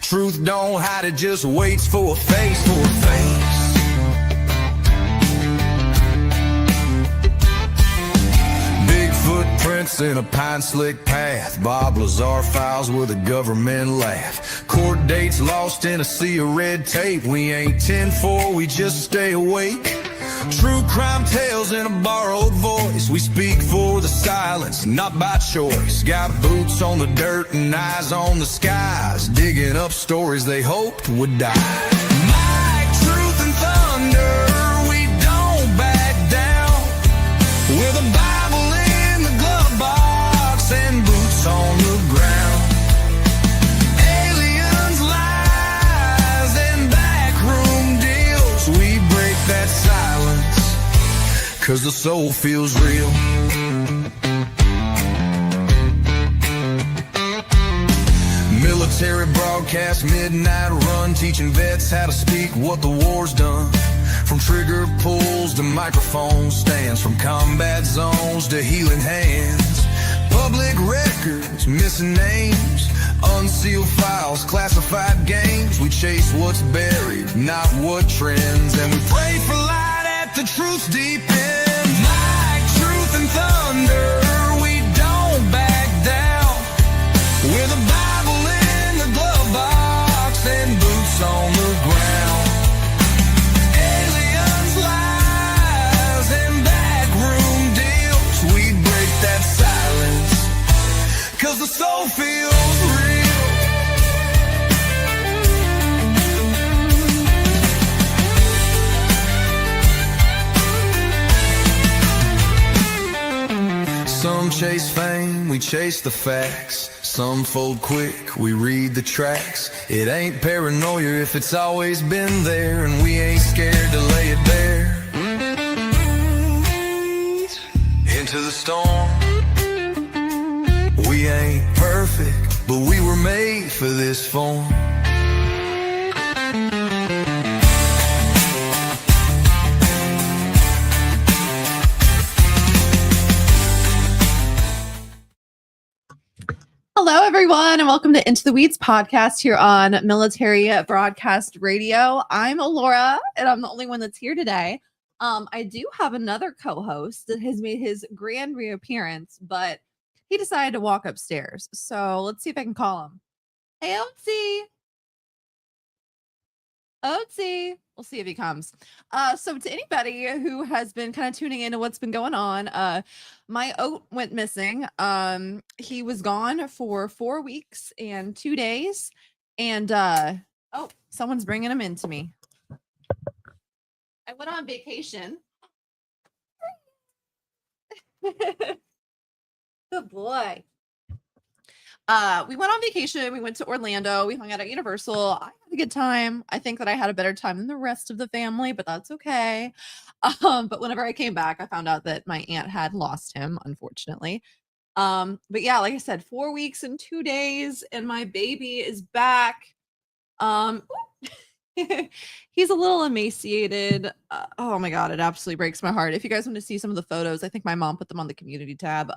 Truth don't hide, it just waits for a face, Big footprints in a pine-slick path. Bob Lazar files with a government laugh. Court dates lost in a sea of red tape. We ain't 10-4, we just stay awake. True crime tales in a borrowed voice. We speak for the silence, not by choice. Got boots on the dirt and eyes on the skies, digging up stories they hoped would die. Mic, truth, and thunder, we don't back down. With a Bible in the glove box and boots on the ground. Aliens, lies, and backroom deals. We break that silence, 'cause the soul feels real. Military broadcast, midnight run, teaching vets how to speak what the war's done. From trigger pulls to microphone stands, from combat zones to healing hands. Public records, missing names, unsealed files, classified games. We chase what's buried, not what trends, and we pray for light at the truth's deep end. Mic, truth, and thunder, we don't back down. With a Bible in the glove box and boots on the ground. Aliens, lies, and backroom deals. We break that silence, 'cause the soul feels real. Some chase fame, we chase the facts. Some fold quick, we read the tracks. It ain't paranoia if it's always been there, and we ain't scared to lay it bare. Into the storm. We ain't perfect, but we were made for this form. Hello, everyone, and welcome to Into the Weeds podcast here on Military Broadcast Radio. I'm Alaura, and I'm the only one that's here today. I do have another co-host that has made his grand reappearance, but he decided to walk upstairs. So let's see if I can call him. Hey, Oatsy. We'll see if he comes. So to anybody who has been kind of tuning into what's been going on, my oat went missing. He was gone for 4 weeks and 2 days. And oh, someone's bringing him in to me. I went on vacation. Good boy. We went on vacation. We went to Orlando. We hung out at Universal. I had a good time. I think that I had a better time than the rest of the family, but that's okay. But whenever I came back, I found out that my aunt had lost him, unfortunately. But yeah, like I said, 4 weeks and 2 days, and my baby is back. He's a little emaciated. Oh my God, it absolutely breaks my heart. If you guys want to see some of the photos, I think my mom put them on the community tab.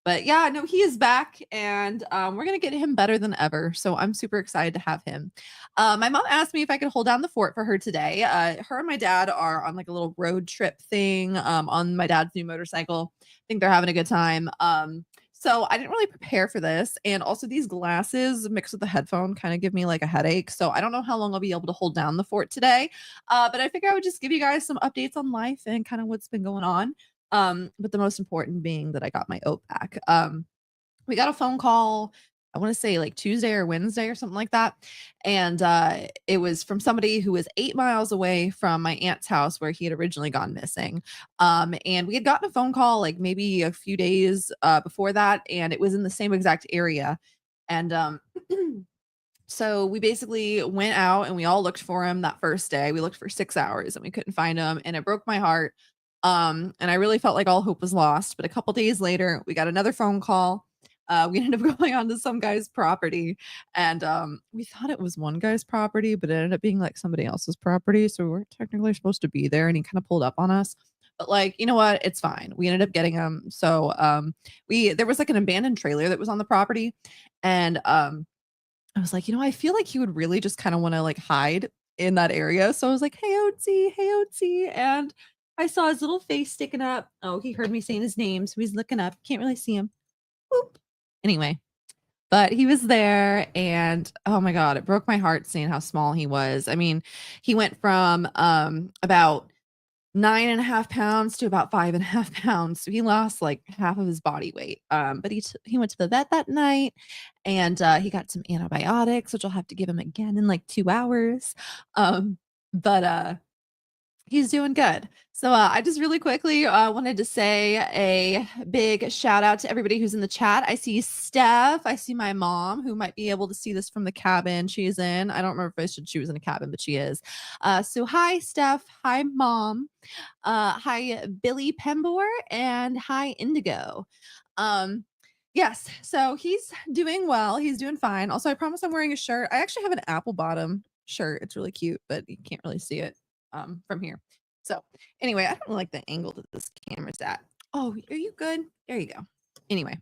But yeah, no, he is back, and we're going to get him better than ever. So I'm super excited to have him. My mom asked me if I could hold down the fort for her today. Her and my dad are on like a little road trip thing on my dad's new motorcycle. I think they're having a good time. So I didn't really prepare for this. And also these glasses mixed with the headphone kind of give me like a headache. So I don't know how long I'll be able to hold down the fort today. But I figure I would just give you guys some updates on life and kind of what's been going on. But the most important being that I got my oat back. We got a phone call, I want to say like Tuesday or Wednesday or something like that. And it was from somebody who was 8 miles away from my aunt's house where he had originally gone missing. And we had gotten a phone call like maybe a few days before that, and it was in the same exact area. And so we basically went out and we all looked for him that first day. We looked for 6 hours and we couldn't find him, and it broke my heart. And I really felt like all hope was lost. But a couple days later, we got another phone call. We ended up going onto some guy's property, and we thought it was one guy's property, but it ended up being like somebody else's property. So we weren't technically supposed to be there, and he kind of pulled up on us. But like, you know what? It's fine. We ended up getting him. So there was like an abandoned trailer that was on the property, and I was like, I feel like he would really just kind of want to like hide in that area. So I was like, hey, Otzi. And I saw his little face sticking up. Oh, he heard me saying his name. So he's looking up. Can't really see him. Boop. Anyway, but he was there and oh my God, it broke my heart seeing how small he was. I mean, he went from about 9.5 pounds to about 5.5 pounds. So he lost like half of his body weight. But he went to the vet that night and he got some antibiotics, which I'll have to give him again in like 2 hours. But he's doing good. So I just really quickly wanted to say a big shout out to everybody who's in the chat. I see Steph. I see my mom, who might be able to see this from the cabin she's in. I don't remember if she was in a cabin, but she is. So hi, Steph. Hi, Mom. Hi, Billy Pembor. And hi, Indigo. Yes, so he's doing well. He's doing fine. Also, I promise I'm wearing a shirt. I actually have an apple bottom shirt. It's really cute, but you can't really see it from here. So anyway, I don't like the angle that this camera's at. Oh, are you good? There you go. Anyway,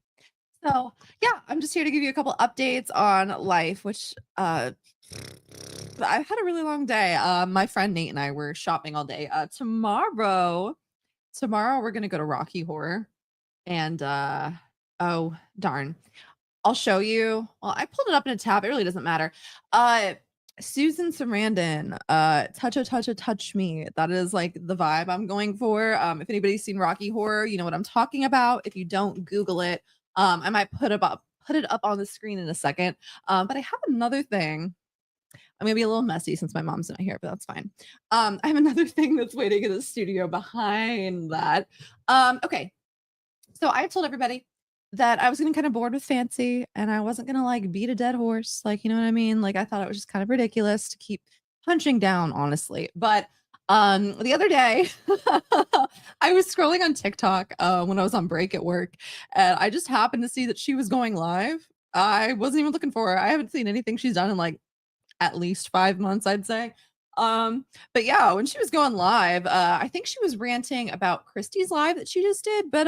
so yeah, I'm just here to give you a couple updates on life, which I've had a really long day. My friend Nate and I were shopping all day. Tomorrow we're gonna go to Rocky Horror, and oh darn, I'll show you. Well, I pulled it up in a tab. It really doesn't matter. Susan Sarandon, touch me. That is like the vibe I'm going for. If anybody's seen Rocky Horror, you know what I'm talking about. If you don't, Google it. I might put it up on the screen in a second. But I have another thing. I'm gonna be a little messy since my mom's not here, but that's fine. I have another thing that's waiting in the studio behind that. Okay. So I told everybody that I was getting kind of bored with fancy and I wasn't going to like beat a dead horse. Like, you know what I mean? Like I thought it was just kind of ridiculous to keep punching down, honestly. But the other day I was scrolling on TikTok when I was on break at work and I just happened to see that she was going live. I wasn't even looking for her. I haven't seen anything she's done in like at least 5 months, I'd say. But yeah, when she was going live, I think she was ranting about Christy's live that she just did, but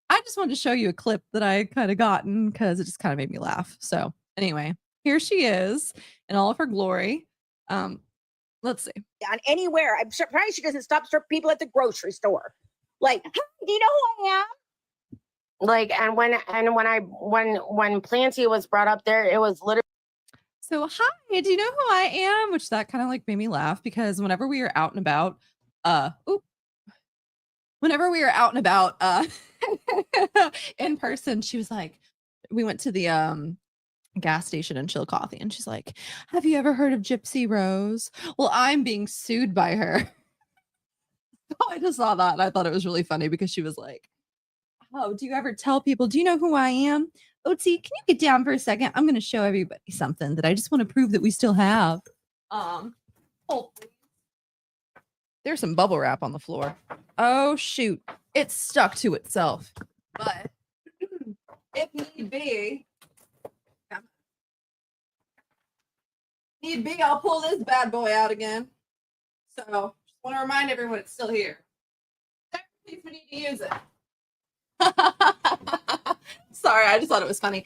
I just wanted to show you a clip that I kind of gotten because it just kind of made me laugh. So anyway, here she is in all of her glory. Let's see. On anywhere. I'm surprised she doesn't stop people at the grocery store. Like, hey, do you know who I am? Like, and when Planty was brought up there, it was literally. So hi, do you know who I am? Which that kind of like made me laugh because whenever we were out and about, whenever we were out and about in person, she was like, we went to the gas station and Chillicothe, and she's like, have you ever heard of Gypsy Rose? Well, I'm being sued by her. I just saw that and I thought it was really funny because she was like, oh, do you ever tell people, do you know who I am? Otzi, can you get down for a second? I'm going to show everybody something that I just want to prove that we still have. Hold please. There's some bubble wrap on the floor. Oh, shoot. It's stuck to itself. But if need be, I'll pull this bad boy out again. So just want to remind everyone it's still here. If we need to use it. Sorry, I just thought it was funny.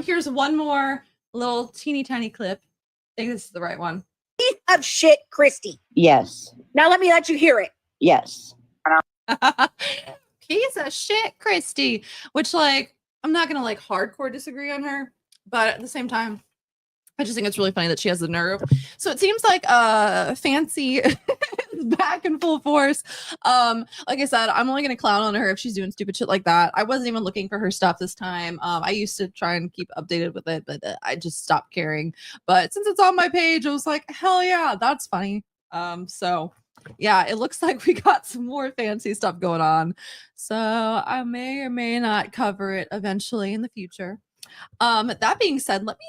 Here's one more little teeny tiny clip. I think this is the right one. Piece of shit, Christy. Yes. Now let me let you hear it. Yes. Piece of shit, Christy. Which, like, I'm not gonna like hardcore disagree on her, but at the same time, I just think it's really funny that she has the nerve. So it seems like Fancy is back in full force. Like I said, I'm only gonna clown on her if she's doing stupid shit like that. I wasn't even looking for her stuff this time. I used to try and keep updated with it, but I just stopped caring. But since it's on my page, I was like, hell yeah, that's funny. So yeah, it looks like we got some more fancy stuff going on. So I may or may not cover it eventually in the future. That being said, let me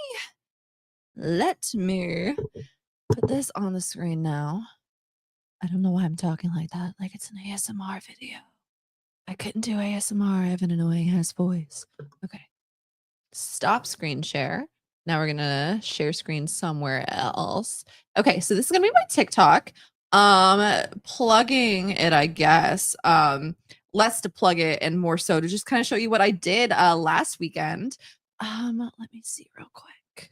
put this on the screen now. I don't know why I'm talking like that, like it's an ASMR video. I couldn't do ASMR. I have an annoying ass voice. Okay. Stop screen share. Now we're gonna share screen somewhere else. Okay, so this is gonna be my TikTok. Plugging it, I guess. Less to plug it and more so to just kind of show you what I did last weekend. Let me see real quick.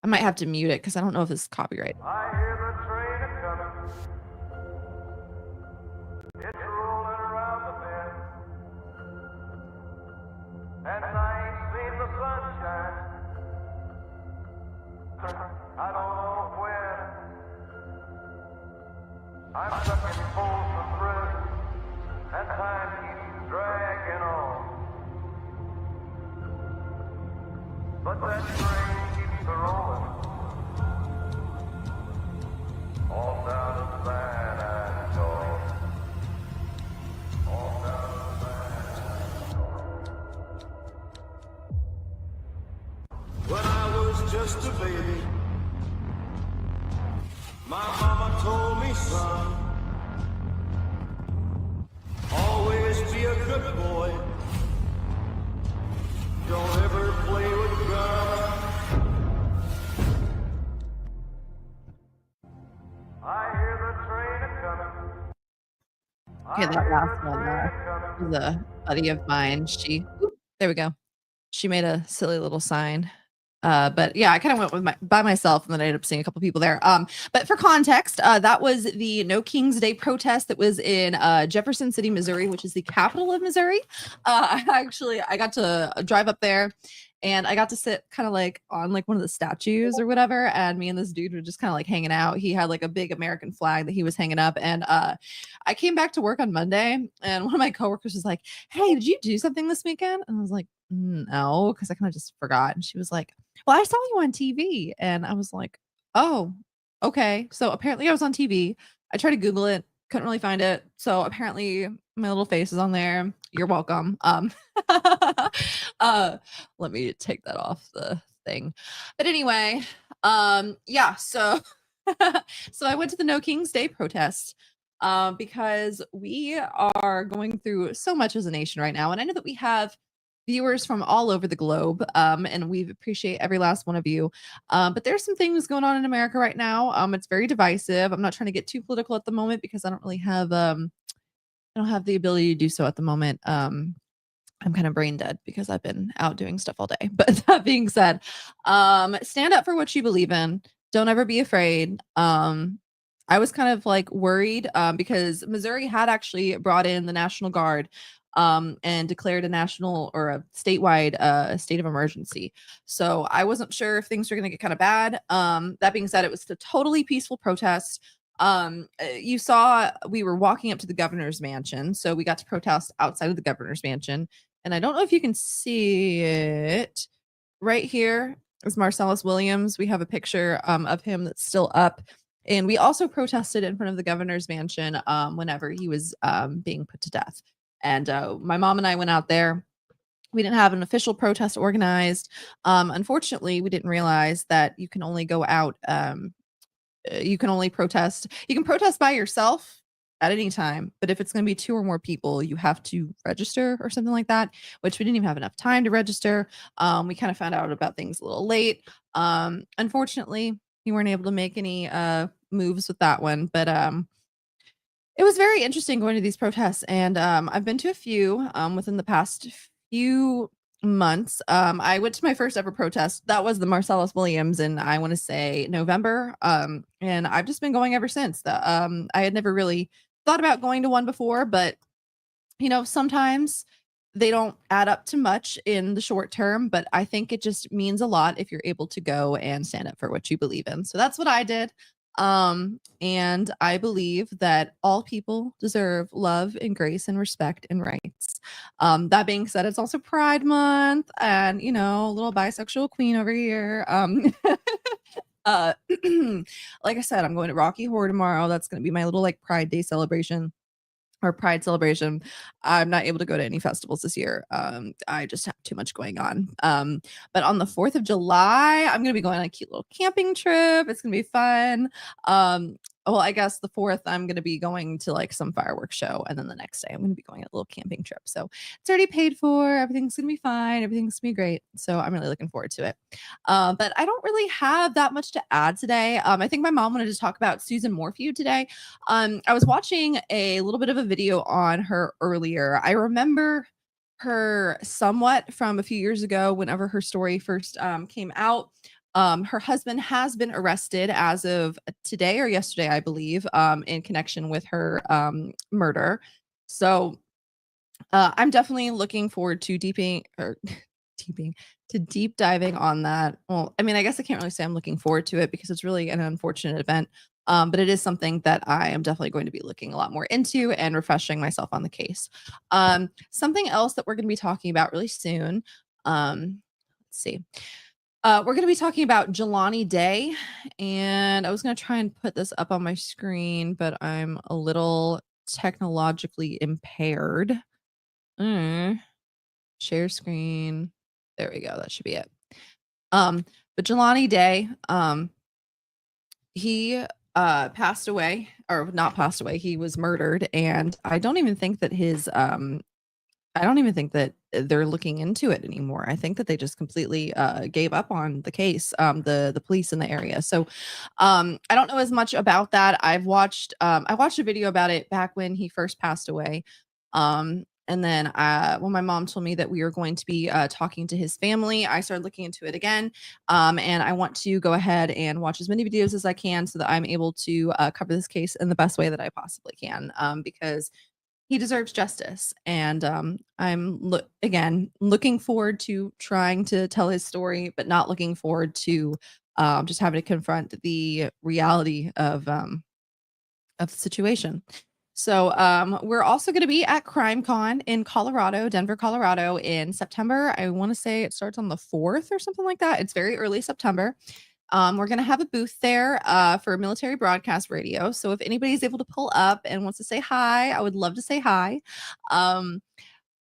I might have to mute it because I don't know if it's copyright. I hear the train a-comin'. It's rolling around the bend. And I ain't seen the sunshine. I don't know when. I'm stuck in Folsom Prison, and time keeps dragging on. But that train keeps a-rolling. All down to San Antonio. All down to San Antonio. When I was just a baby, my mama told me, son, always be a good boy. Don't ever play with guns. I hear the train a-comin'. Okay, that last one was a buddy of mine. There we go. She made a silly little sign. But yeah, I kind of went with by myself, and then I ended up seeing a couple people there. But for context, that was the No King's Day protest that was in Jefferson City, Missouri, which is the capital of Missouri. I got to drive up there, and I got to sit kind of like on like one of the statues or whatever. And me and this dude were just kind of like hanging out. He had like a big American flag that he was hanging up. And I came back to work on Monday, and one of my coworkers was like, "Hey, did you do something this weekend?" And I was like, "No," because I kind of just forgot. And she was like, "Well, I saw you on TV." And I was like, "Oh, okay." So apparently I was on TV. I tried to Google it, couldn't really find it. So apparently my little face is on there. You're welcome. Let me take that off the thing. But anyway, yeah, so so I went to the No King's Day protest because we are going through so much as a nation right now. And I know that we have viewers from all over the globe, and we appreciate every last one of you. But there's some things going on in America right now. It's very divisive. I'm not trying to get too political at the moment because I don't really have I don't have the ability to do so at the moment. I'm kind of brain dead because I've been out doing stuff all day. But that being said, stand up for what you believe in. Don't ever be afraid. I was kind of like worried because Missouri had actually brought in the National Guard and declared a national or a statewide state of emergency. So I wasn't sure if things were going to get kind of bad. That being said, it was a totally peaceful protest. You saw we were walking up to the governor's mansion, so we got to protest outside of the governor's mansion. And I don't know if you can see it right here is Marcellus Williams. We have a picture of him that's still up. And we also protested in front of the governor's mansion whenever he was being put to death. And my mom and I went out there. We didn't have an official protest organized. Unfortunately, we didn't realize that you can only go out. You can only protest. You can protest by yourself at any time, but if it's going to be 2 or more people, you have to register or something like that, which we didn't even have enough time to register. We kind of found out about things a little late. Unfortunately, we weren't able to make any moves with that one, but it was very interesting going to these protests, and I've been to a few within the past few months. I went to my first ever protest. That was the Marcellus Williams, and I want to say November. And I've just been going ever since. I had never really thought about going to one before, but you know, sometimes they don't add up to much in the short term, but I think it just means a lot if you're able to go and stand up for what you believe in. So that's what I did. And I believe that all people deserve love and grace and respect and rights. That being said, it's also Pride Month, and you know, a little bisexual queen over here. Uh like I said, I'm going to Rocky Horror tomorrow. That's going to be my little like Pride Day celebration or Pride celebration. I'm not able to go to any festivals this year. I just have too much going on. But on the 4th of July, I'm going to be going on a cute little camping trip. It's going to be fun. Well, I guess the 4th, I'm going to be going to like some fireworks show. And then the next day, I'm going to be going on a little camping trip. So it's already paid for. Everything's going to be fine. Everything's going to be great. So I'm really looking forward to it. But I don't really have that much to add today. I think my mom wanted to talk about Susan Morphew today. I was watching a little bit of a video on her earlier. I remember her somewhat from a few years ago whenever her story first came out. Her husband has been arrested as of today or yesterday, I believe, in connection with her murder. So I'm definitely looking forward to deeping or deeping to deep diving on that. Well, I mean, I guess I can't really say I'm looking forward to it because it's really an unfortunate event. But it is something that I am definitely going to be looking a lot more into and refreshing myself on the case. Something else that we're going to be talking about really soon. Let's see. We're going to be talking about Jelani Day, and I was going to try and put this up on my screen, but I'm a little technologically impaired. Mm, share screen. There we go. That should be it. But Jelani Day, he passed away, or not passed away. He was murdered, and I don't even think that I don't even think that they're looking into it anymore. I think that they just completely gave up on the case, the police in the area. So I don't know as much about that. I watched a video about it back when he first passed away. And then when my mom told me that we were going to be talking to his family, I started looking into it again. And I want to go ahead and watch as many videos as I can so that I'm able to cover this case in the best way that I possibly can. Because he deserves justice, and again looking forward to trying to tell his story, but not looking forward to just having to confront the reality of the situation. So we're also going to be at CrimeCon in Colorado, Denver, Colorado, in September. I want to say it starts on the 4th or something like that. It's very early September. We're going to have a booth there for military broadcast radio. So if anybody's able to pull up and wants to say hi, I would love to say hi.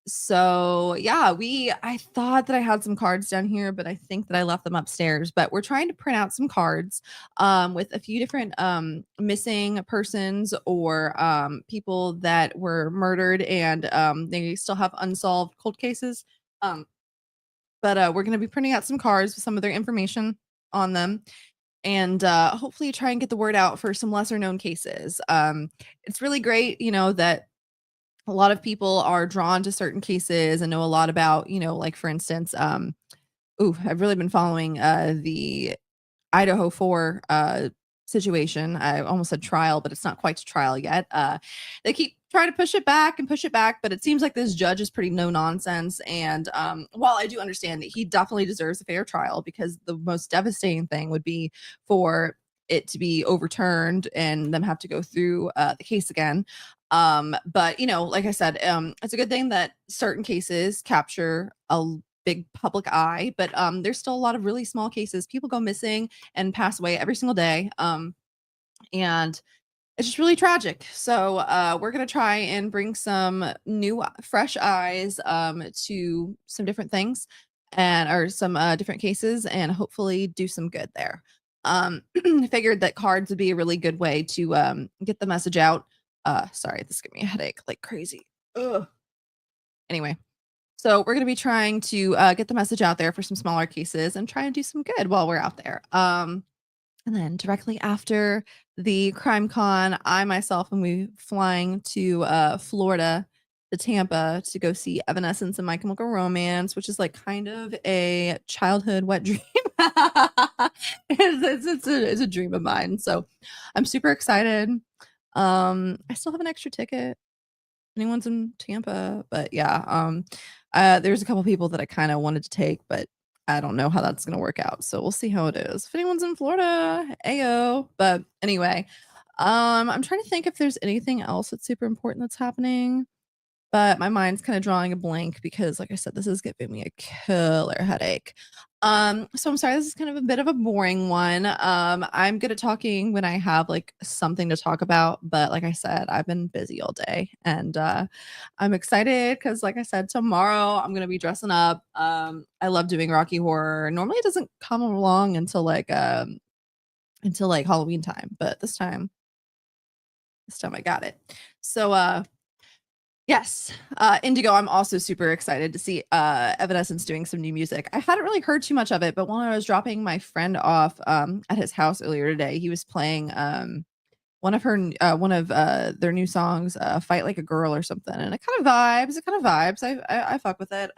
So yeah, I thought that I had some cards down here, but I think that I left them upstairs. But we're trying to print out some cards with a few different missing persons or people that were murdered and they still have unsolved cold cases. But we're going to be printing out some cards with some of their information on them and hopefully try and get the word out for some lesser known cases. It's really great, that a lot of people are drawn to certain cases and know a lot about, like for instance, I've really been following the Idaho 4 situation. I almost said trial, but it's not quite to trial yet. They keep trying to push it back and push it back, but it seems like this judge is pretty no nonsense. And while I do understand that he definitely deserves a fair trial, because the most devastating thing would be for it to be overturned and them have to go through the case again. But like I said, it's a good thing that certain cases capture a big public eye, but there's still a lot of really small cases. People go missing and pass away every single day. And it's just really tragic. So we're gonna try and bring some new, fresh eyes to some different things or some different cases, and hopefully do some good there. I figured that cards would be a really good way to get the message out. Sorry, this gave me a headache like crazy. Ugh. Anyway, so we're going to be trying to get the message out there for some smaller cases and try and do some good while we're out there. And then directly after the Crime Con, I myself am we flying to Florida, to Tampa, to go see Evanescence and My Chemical Romance, which is like kind of a childhood wet dream. It's a dream of mine. So I'm super excited. I still have an extra ticket. Anyone's in Tampa, but yeah, there's a couple people that I kind of wanted to take, but I don't know how that's gonna work out. So we'll see how it is. If anyone's in Florida, ayo. But anyway, I'm trying to think if there's anything else that's super important that's happening. But my mind's kind of drawing a blank because, like I said, this is giving me a killer headache. So I'm sorry, this is kind of a bit of a boring one. I'm good at talking when I have like something to talk about, but like I said, I've been busy all day and I'm excited because, like I said, tomorrow I'm gonna be dressing up. I love doing Rocky Horror. Normally it doesn't come along until like Halloween time, but this time I got it. So yes, Indigo, I'm also super excited to see Evanescence doing some new music. I hadn't really heard too much of it, but when I was dropping my friend off at his house earlier today, he was playing one of their new songs, Fight Like a Girl or something, and it kind of vibes. I fuck with it.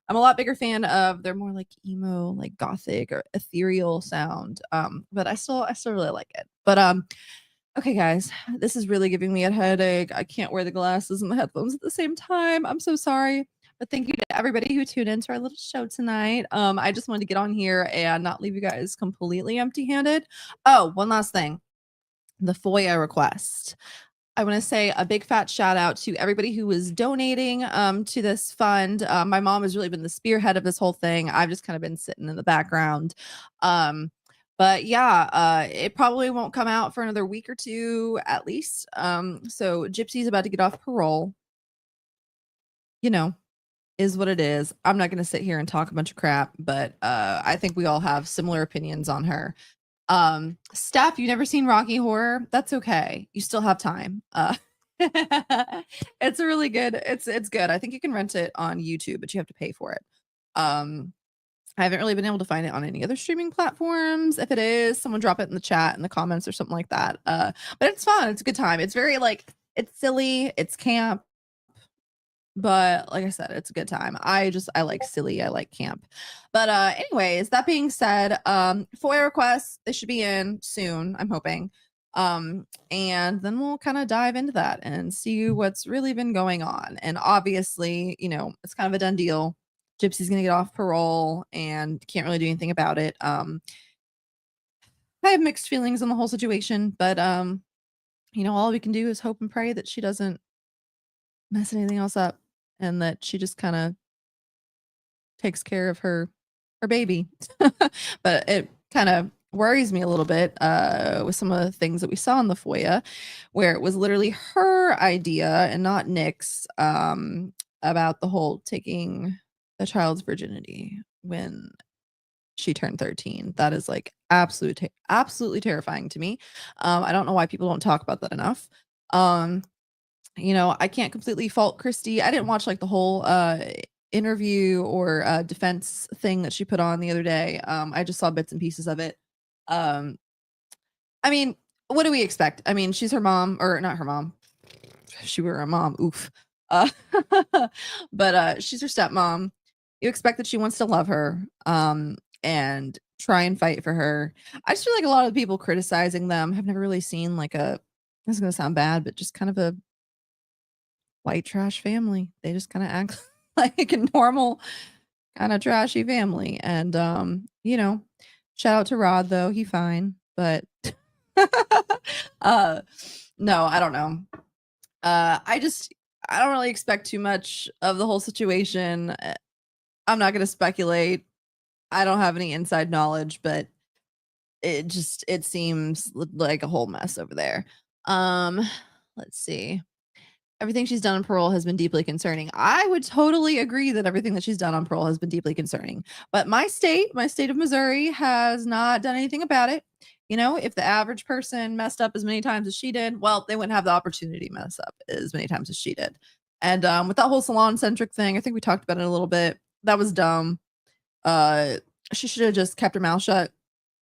I'm a lot bigger fan of their more like emo, like gothic or ethereal sound. But I still really like it. But okay, guys, this is really giving me a headache. I can't wear the glasses and the headphones at the same time. I'm so sorry. But thank you to everybody who tuned into our little show tonight. I just wanted to get on here and not leave you guys completely empty-handed. Oh, one last thing. The FOIA request. I want to say a big fat shout out to everybody who was donating to this fund. My mom has really been the spearhead of this whole thing. I've just kind of been sitting in the background. But yeah, it probably won't come out for another week or two at least. So Gypsy's about to get off parole. You know, is what it is. I'm not going to sit here and talk a bunch of crap, but I think we all have similar opinions on her. Steph, you never seen Rocky Horror? That's okay. You still have time. It's a really good. It's good. I think you can rent it on YouTube, but you have to pay for it. I haven't really been able to find it on any other streaming platforms. If it is, someone drop it in the chat in the comments or something like that. But it's fun. It's a good time. It's very like it's silly. It's camp. But like I said, it's a good time. I like silly. I like camp. But anyways, that being said, FOIA requests, they should be in soon, I'm hoping. And then we'll kind of dive into that and see what's really been going on. And obviously, you know, it's kind of a done deal. Gypsy's gonna get off parole and can't really do anything about it. I have mixed feelings on the whole situation, but you know, all we can do is hope and pray that she doesn't mess anything else up and that she just kind of takes care of her baby. But it kind of worries me a little bit with some of the things that we saw in the FOIA, where it was literally her idea and not Nick's about the whole taking a child's virginity when she turned 13. That is like absolutely terrifying to me. I don't know why people don't talk about that enough. You know, I can't completely fault Christy. I didn't watch like the whole interview or defense thing that she put on the other day. I just saw bits and pieces of it. I mean, what do we expect? I mean, she's her mom, or not her mom. If she were a mom, oof. But she's her stepmom. You expect that she wants to love her and try and fight for her. I just feel like a lot of the people criticizing them have never really seen like this is gonna sound bad, but just kind of a white trash family. They just kind of act like a normal kind of trashy family. And you know, shout out to Rod though, he fine. But no, I don't know. I don't really expect too much of the whole situation. I'm not gonna speculate. I don't have any inside knowledge, but it seems like a whole mess over there. Let's see. Everything she's done on parole has been deeply concerning. I would totally agree that everything that she's done on parole has been deeply concerning. But my state of Missouri, has not done anything about it. You know, if the average person messed up as many times as she did, well, they wouldn't have the opportunity to mess up as many times as she did. And with that whole salon-centric thing, I think we talked about it a little bit. That was dumb. She should have just kept her mouth shut.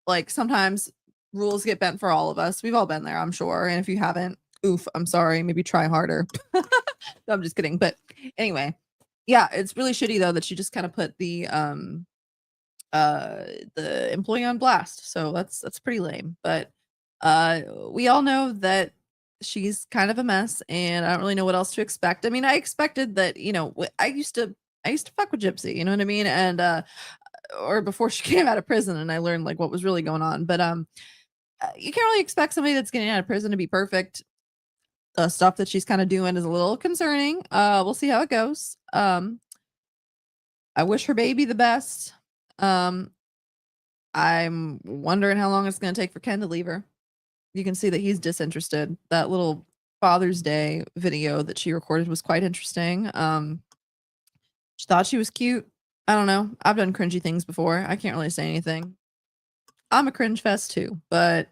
Like, sometimes rules get bent for all of us. We've all been there, I'm sure. And if you haven't, oof, I'm sorry. Maybe try harder. No, I'm just kidding. But anyway, yeah, it's really shitty though that she just kind of put the employee on blast. So that's pretty lame. But we all know that she's kind of a mess, and I don't really know what else to expect. I mean, I expected that, you know, I used to fuck with Gypsy, you know what I mean? And or before she came out of prison and I learned like what was really going on. But you can't really expect somebody that's getting out of prison to be perfect. The stuff that she's kind of doing is a little concerning. We'll see how it goes. I wish her baby the best. I'm wondering how long it's going to take for Ken to leave her. You can see that he's disinterested. That little Father's Day video that she recorded was quite interesting. She thought she was cute. I don't know. I've done cringy things before. I can't really say anything. I'm a cringe fest too, but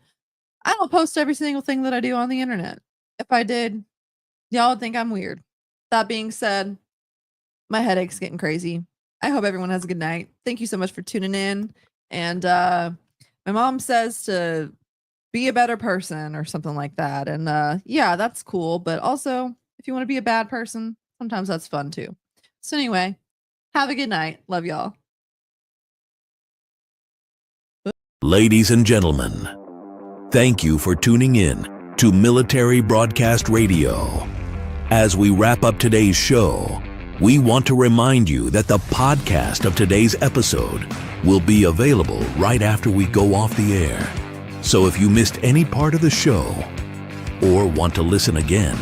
I don't post every single thing that I do on the internet. If I did, y'all would think I'm weird. That being said, my headache's getting crazy. I hope everyone has a good night. Thank you so much for tuning in. And my mom says to be a better person or something like that. And yeah, that's cool. But also, if you want to be a bad person, sometimes that's fun too. So anyway, Have a good night. Love y'all. Ladies and gentlemen, thank you for tuning in to Military Broadcast Radio. As we wrap up today's show, we want to remind you that the podcast of today's episode will be available right after we go off the air. So if you missed any part of the show or want to listen again,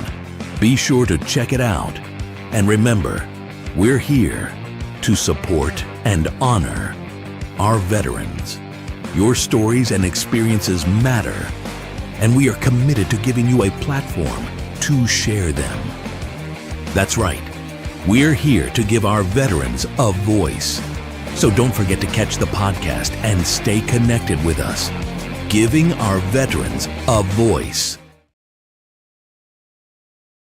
be sure to check it out. And remember, we're here to support and honor our veterans. Your stories and experiences matter, and we are committed to giving you a platform to share them. That's right. We're here to give our veterans a voice. So don't forget to catch the podcast and stay connected with us. Giving our veterans a voice.